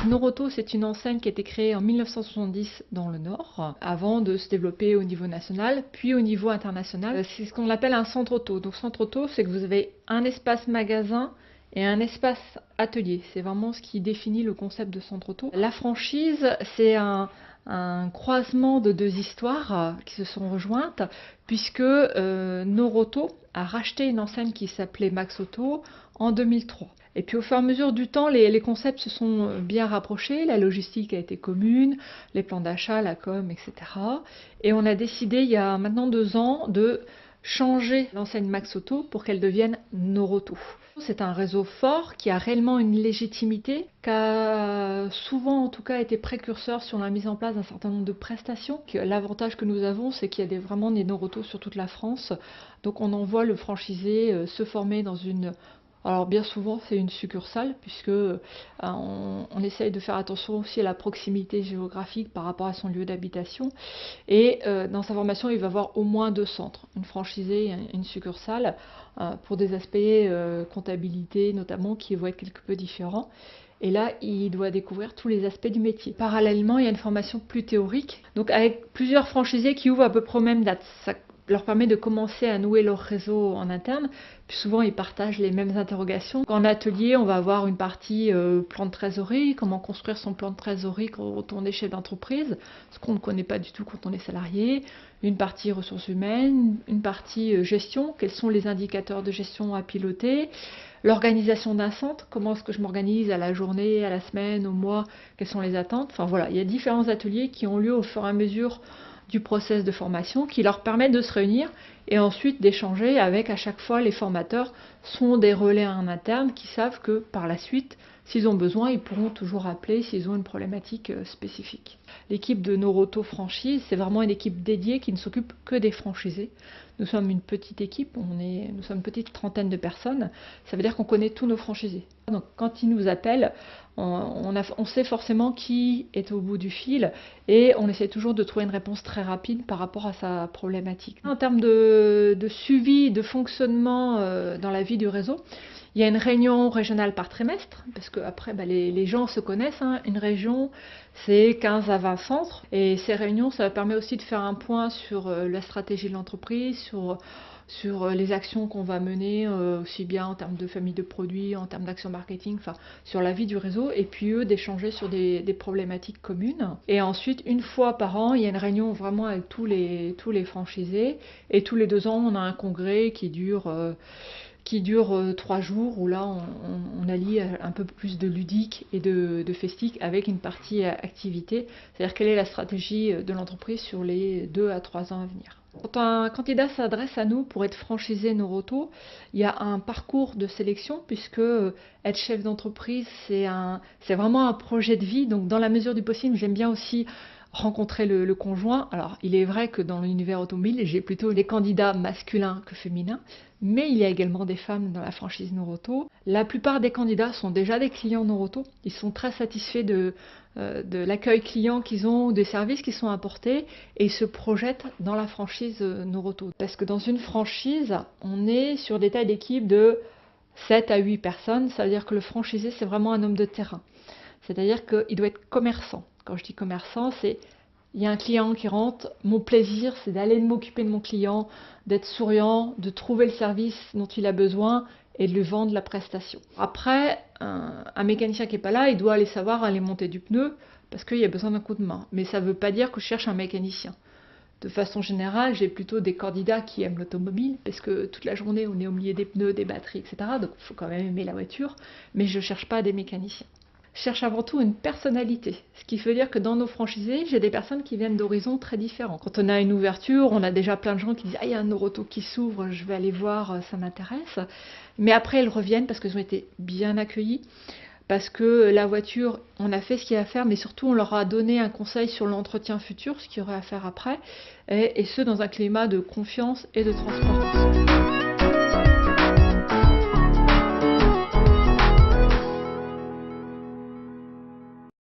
Noroto, c'est une enseigne qui a été créée en 1970 dans le Nord, avant de se développer au niveau national, puis au niveau international. C'est ce qu'on appelle un centre auto. Donc centre auto, c'est que vous avez un espace magasin et un espace atelier. C'est vraiment ce qui définit le concept de centre auto. La franchise, c'est un croisement de deux histoires qui se sont rejointes, puisque Noroto a racheté une enseigne qui s'appelait Max Auto en 2003. Et puis au fur et à mesure du temps, les concepts se sont bien rapprochés, la logistique a été commune, les plans d'achat, la com, etc. Et on a décidé il y a maintenant 2 ans de changer l'enseigne Max Auto pour qu'elle devienne Noroto. C'est un réseau fort qui a réellement une légitimité, qui a souvent en tout cas été précurseur sur la mise en place d'un certain nombre de prestations. L'avantage que nous avons, c'est qu'il y a vraiment des Noroto sur toute la France. Donc on envoie le franchisé se former dans une... Alors bien souvent c'est une succursale, puisque on essaye de faire attention aussi à la proximité géographique par rapport à son lieu d'habitation. Et dans sa formation, il va avoir au moins 2 centres, une franchisée et une succursale, pour des aspects comptabilité notamment qui vont être quelque peu différents. Et là, il doit découvrir tous les aspects du métier. Parallèlement, il y a une formation plus théorique, donc avec plusieurs franchisés qui ouvrent à peu près aux mêmes dates. Ça leur permet de commencer à nouer leur réseau en interne. Puis souvent, ils partagent les mêmes interrogations. En atelier, on va avoir une partie plan de trésorerie, comment construire son plan de trésorerie quand on est chef d'entreprise, ce qu'on ne connaît pas du tout quand on est salarié. Une partie ressources humaines, une partie gestion, quels sont les indicateurs de gestion à piloter. L'organisation d'un centre, comment est-ce que je m'organise à la journée, à la semaine, au mois, quelles sont les attentes. Enfin voilà, il y a différents ateliers qui ont lieu au fur et à mesure du process de formation qui leur permet de se réunir et ensuite d'échanger avec à chaque fois les formateurs sont des relais en interne qui savent que par la suite, s'ils ont besoin, ils pourront toujours appeler s'ils ont une problématique spécifique. L'équipe de Noroto Franchise, c'est vraiment une équipe dédiée qui ne s'occupe que des franchisés. Nous sommes une petite équipe, nous sommes une petite trentaine de personnes. Ça veut dire qu'on connaît tous nos franchisés. Donc quand ils nous appellent, on sait forcément qui est au bout du fil et on essaie toujours de trouver une réponse très rapide par rapport à sa problématique. En termes de suivi, de fonctionnement dans la vie du réseau, il y a une réunion régionale par trimestre, parce qu'après, les gens se connaissent. Hein. Une région, c'est 15 à 20 centres. Et ces réunions, ça permet aussi de faire un point sur la stratégie de l'entreprise, sur les actions qu'on va mener, aussi bien en termes de famille de produits, en termes d'action marketing, enfin sur la vie du réseau, et puis eux d'échanger sur des problématiques communes. Et ensuite, une fois par an, il y a une réunion vraiment avec tous les franchisés, et tous les 2 ans, on a un congrès qui dure 3 jours, où là on allie un peu plus de ludique et de festique avec une partie activité, c'est-à-dire quelle est la stratégie de l'entreprise sur les 2 à 3 ans à venir. Quand un candidat s'adresse à nous pour être franchisé Noroto, il y a un parcours de sélection, puisque être chef d'entreprise, c'est vraiment un projet de vie. Donc dans la mesure du possible, j'aime bien aussi rencontrer le conjoint. Alors, il est vrai que dans l'univers automobile, j'ai plutôt des candidats masculins que féminins, mais il y a également des femmes dans la franchise Noroto. La plupart des candidats sont déjà des clients Noroto. Ils sont très satisfaits de l'accueil client qu'ils ont, des services qui sont apportés, et ils se projettent dans la franchise Noroto. Parce que dans une franchise, on est sur des tailles d'équipe de 7 à 8 personnes. Ça veut dire que le franchisé, c'est vraiment un homme de terrain. C'est-à-dire qu'il doit être commerçant. Quand je dis commerçant, c'est il y a un client qui rentre, mon plaisir c'est d'aller m'occuper de mon client, d'être souriant, de trouver le service dont il a besoin et de lui vendre la prestation. Après, un mécanicien qui n'est pas là, il doit aller savoir aller monter du pneu parce qu'il y a besoin d'un coup de main. Mais ça ne veut pas dire que je cherche un mécanicien. De façon générale, j'ai plutôt des candidats qui aiment l'automobile, parce que toute la journée on est au milieu des pneus, des batteries, etc. Donc il faut quand même aimer la voiture, mais je ne cherche pas des mécaniciens. Cherche avant tout une personnalité. Ce qui veut dire que dans nos franchisés, j'ai des personnes qui viennent d'horizons très différents. Quand on a une ouverture, on a déjà plein de gens qui disent « Ah, il y a un Noroto qui s'ouvre, je vais aller voir, ça m'intéresse ». Mais après, elles reviennent parce qu'elles ont été bien accueillies, parce que la voiture, on a fait ce qu'il y a à faire, mais surtout on leur a donné un conseil sur l'entretien futur, ce qu'il y aurait à faire après, et ce dans un climat de confiance et de transparence.